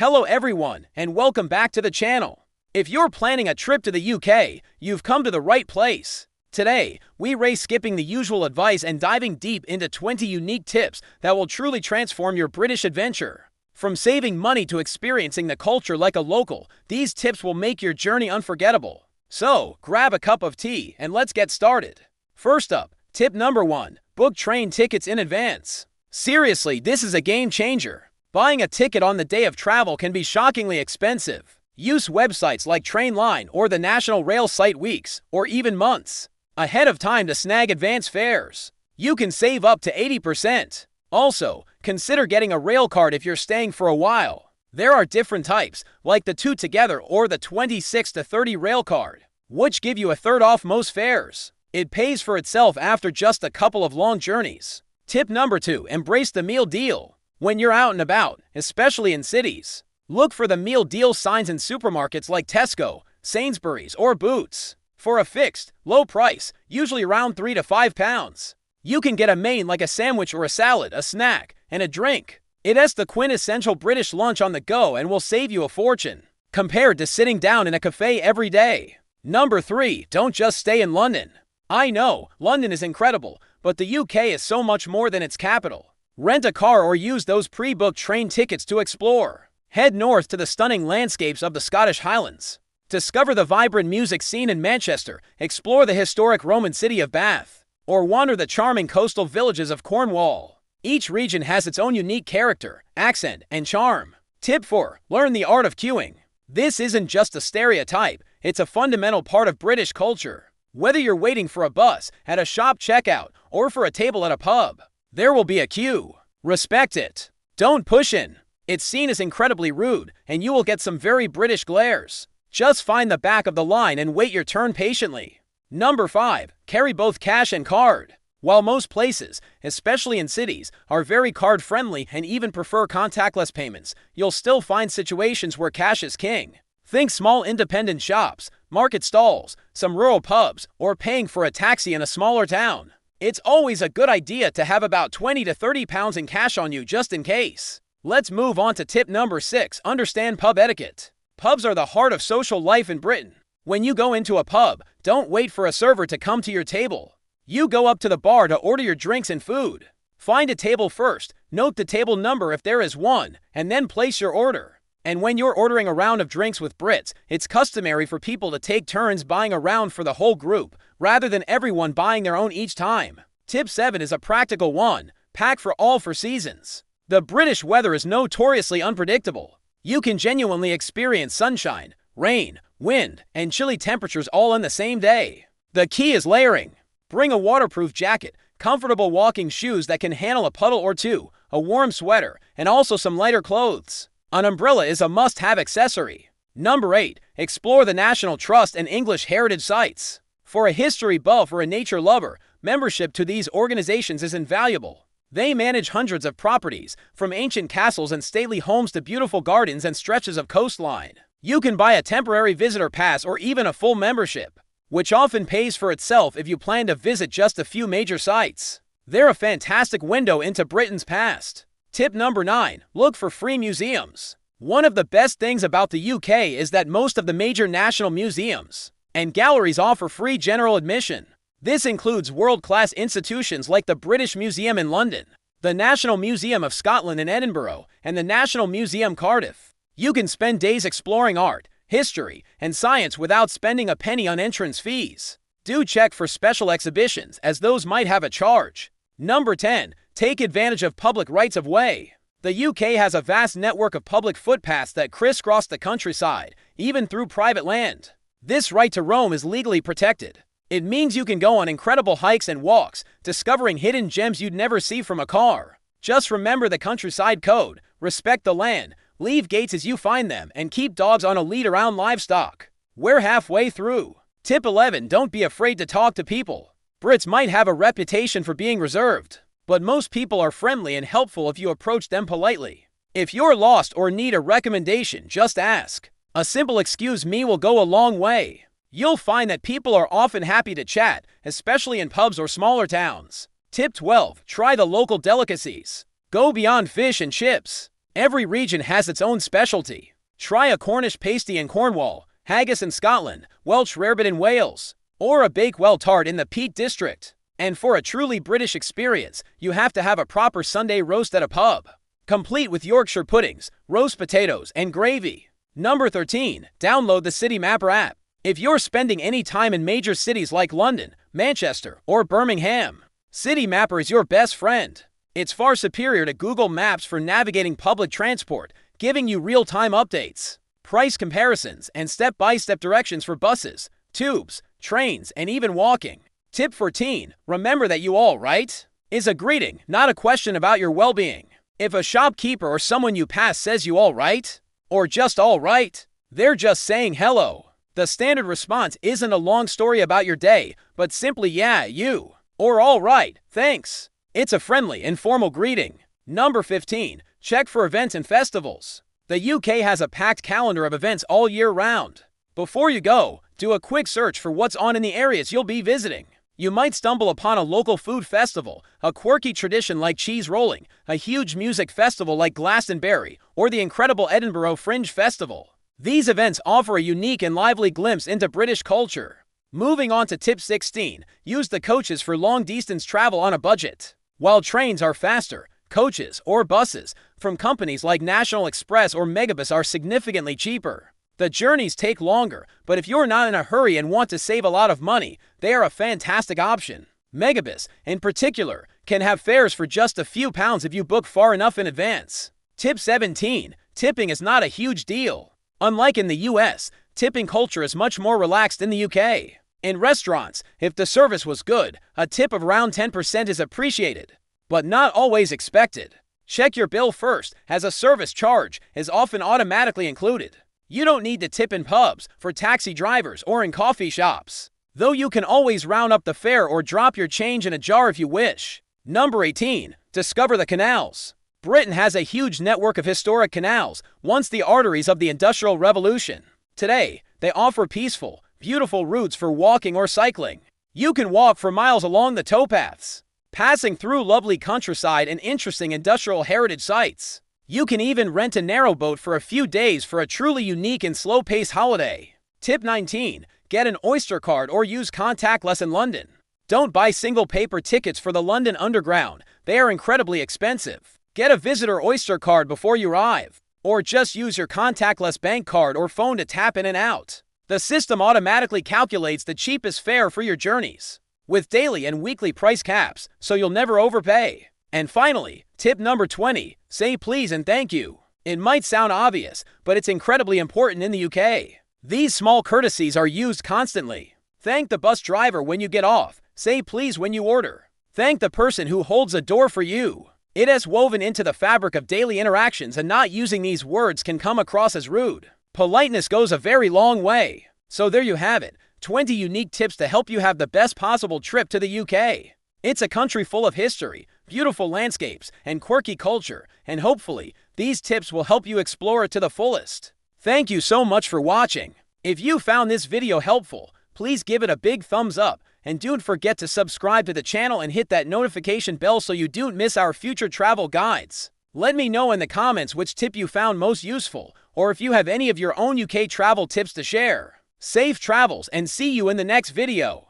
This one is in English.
Hello everyone, and welcome back to the channel. If you're planning a trip to the UK, you've come to the right place. Today, we race skipping the usual advice and diving deep into 20 unique tips that will truly transform your British adventure. From saving money to experiencing the culture like a local, these tips will make your journey unforgettable. So, grab a cup of tea and let's get started. First up, tip number 1, book train tickets in advance. Seriously, this is a game changer. Buying a ticket on the day of travel can be shockingly expensive. Use websites like Trainline or the National Rail site weeks, or even months, ahead of time to snag advance fares. You can save up to 80%. Also, consider getting a rail card if you're staying for a while. There are different types, like the 2 together or the 26 to 30 rail card, which give you a third off most fares. It pays for itself after just a couple of long journeys. Tip number 2, embrace the meal deal. When you're out and about, especially in cities, look for the meal deal signs in supermarkets like Tesco, Sainsbury's, or Boots. For a fixed, low price, usually around £3 to £5, you can get a main like a sandwich or a salad, a snack, and a drink. It's the quintessential British lunch on the go and will save you a fortune, compared to sitting down in a cafe every day. Number 3, don't just stay in London. I know, London is incredible, but the UK is so much more than its capital. Rent a car or use those pre-booked train tickets to explore. Head north to the stunning landscapes of the Scottish Highlands. Discover the vibrant music scene in Manchester, explore the historic Roman city of Bath, or wander the charming coastal villages of Cornwall. Each region has its own unique character, accent, and charm. Tip 4, learn the art of queuing. This isn't just a stereotype, it's a fundamental part of British culture. Whether you're waiting for a bus, at a shop checkout, or for a table at a pub, there will be a queue. Respect it. Don't push in. It's seen as incredibly rude, and you will get some very British glares. Just find the back of the line and wait your turn patiently. Number 5, carry both cash and card. While most places, especially in cities, are very card-friendly and even prefer contactless payments, you'll still find situations where cash is king. Think small independent shops, market stalls, some rural pubs, or paying for a taxi in a smaller town. It's always a good idea to have about £20 to £30 in cash on you just in case. Let's move on to tip number 6, understand pub etiquette. Pubs are the heart of social life in Britain. When you go into a pub, don't wait for a server to come to your table. You go up to the bar to order your drinks and food. Find a table first, note the table number if there is one, and then place your order. And when you're ordering a round of drinks with Brits, it's customary for people to take turns buying a round for the whole group, rather than everyone buying their own each time. Tip 7 is a practical one, pack for all 4 seasons. The British weather is notoriously unpredictable. You can genuinely experience sunshine, rain, wind, and chilly temperatures all in the same day. The key is layering. Bring a waterproof jacket, comfortable walking shoes that can handle a puddle or two, a warm sweater, and also some lighter clothes. An umbrella is a must-have accessory. Number 8, explore the National Trust and English heritage sites. For a history buff or a nature lover, membership to these organizations is invaluable. They manage hundreds of properties, from ancient castles and stately homes to beautiful gardens and stretches of coastline. You can buy a temporary visitor pass or even a full membership, which often pays for itself if you plan to visit just a few major sites. They're a fantastic window into Britain's past. Tip number 9, look for free museums. One of the best things about the UK is that most of the major national museums and galleries offer free general admission. This includes world-class institutions like the British Museum in London, the National Museum of Scotland in Edinburgh, and the National Museum Cardiff. You can spend days exploring art, history, and science without spending a penny on entrance fees. Do check for special exhibitions, as those might have a charge. Number 10, take advantage of public rights of way. The UK has a vast network of public footpaths that crisscross the countryside, even through private land. This right to roam is legally protected. It means you can go on incredible hikes and walks, discovering hidden gems you'd never see from a car. Just remember the countryside code, respect the land, leave gates as you find them, and keep dogs on a lead around livestock. We're halfway through. Tip 11, don't be afraid to talk to people. Brits might have a reputation for being reserved, but most people are friendly and helpful if you approach them politely. If you're lost or need a recommendation, just ask. A simple "excuse me" will go a long way. You'll find that people are often happy to chat, especially in pubs or smaller towns. Tip 12, try the local delicacies. Go beyond fish and chips. Every region has its own specialty. Try a Cornish pasty in Cornwall, haggis in Scotland, Welsh rarebit in Wales, or a Bakewell tart in the Peak District. And for a truly British experience, you have to have a proper Sunday roast at a pub, complete with Yorkshire puddings, roast potatoes, and gravy. Number 13. Download the Citymapper app. If you're spending any time in major cities like London, Manchester, or Birmingham, Citymapper is your best friend. It's far superior to Google Maps for navigating public transport, giving you real-time updates, price comparisons, and step-by-step directions for buses, tubes, trains, and even walking. Tip 14. Remember that you all right is a greeting, not a question about your well-being. If a shopkeeper or someone you pass says you all right, or just all right, they're just saying hello. The standard response isn't a long story about your day, but simply yeah, you, or all right, thanks. It's a friendly, informal greeting. Number 15. Check for events and festivals. The UK has a packed calendar of events all year round. Before you go, do a quick search for what's on in the areas you'll be visiting. You might stumble upon a local food festival, a quirky tradition like cheese rolling, a huge music festival like Glastonbury, or the incredible Edinburgh Fringe Festival. These events offer a unique and lively glimpse into British culture. Moving on to tip 16, use the coaches for long-distance travel on a budget. While trains are faster, coaches or buses from companies like National Express or Megabus are significantly cheaper. The journeys take longer, but if you're not in a hurry and want to save a lot of money, they are a fantastic option. Megabus, in particular, can have fares for just a few pounds if you book far enough in advance. Tip 17. Tipping is not a huge deal. Unlike in the US, tipping culture is much more relaxed in the UK. In restaurants, if the service was good, a tip of around 10% is appreciated, but not always expected. Check your bill first, as a service charge is often automatically included. You don't need to tip in pubs, for taxi drivers, or in coffee shops, though you can always round up the fare or drop your change in a jar if you wish. Number 18. Discover the canals. Britain has a huge network of historic canals, once the arteries of the Industrial Revolution. Today, they offer peaceful, beautiful routes for walking or cycling. You can walk for miles along the towpaths, passing through lovely countryside and interesting industrial heritage sites. You can even rent a narrowboat for a few days for a truly unique and slow-paced holiday. Tip 19. Get an Oyster card or use contactless in London. Don't buy single paper tickets for the London Underground. They are incredibly expensive. Get a visitor Oyster card before you arrive, or just use your contactless bank card or phone to tap in and out. The system automatically calculates the cheapest fare for your journeys, with daily and weekly price caps, so you'll never overpay. And finally, tip number 20, say please and thank you. It might sound obvious, but it's incredibly important in the UK. These small courtesies are used constantly. Thank the bus driver when you get off. Say please when you order. Thank the person who holds the door for you. It has woven into the fabric of daily interactions, and not using these words can come across as rude. Politeness goes a very long way. So there you have it, 20 unique tips to help you have the best possible trip to the UK. It's a country full of history, beautiful landscapes, and quirky culture, and hopefully, these tips will help you explore it to the fullest. Thank you so much for watching. If you found this video helpful, please give it a big thumbs up, and don't forget to subscribe to the channel and hit that notification bell so you don't miss our future travel guides. Let me know in the comments which tip you found most useful, or if you have any of your own UK travel tips to share. Safe travels, and see you in the next video.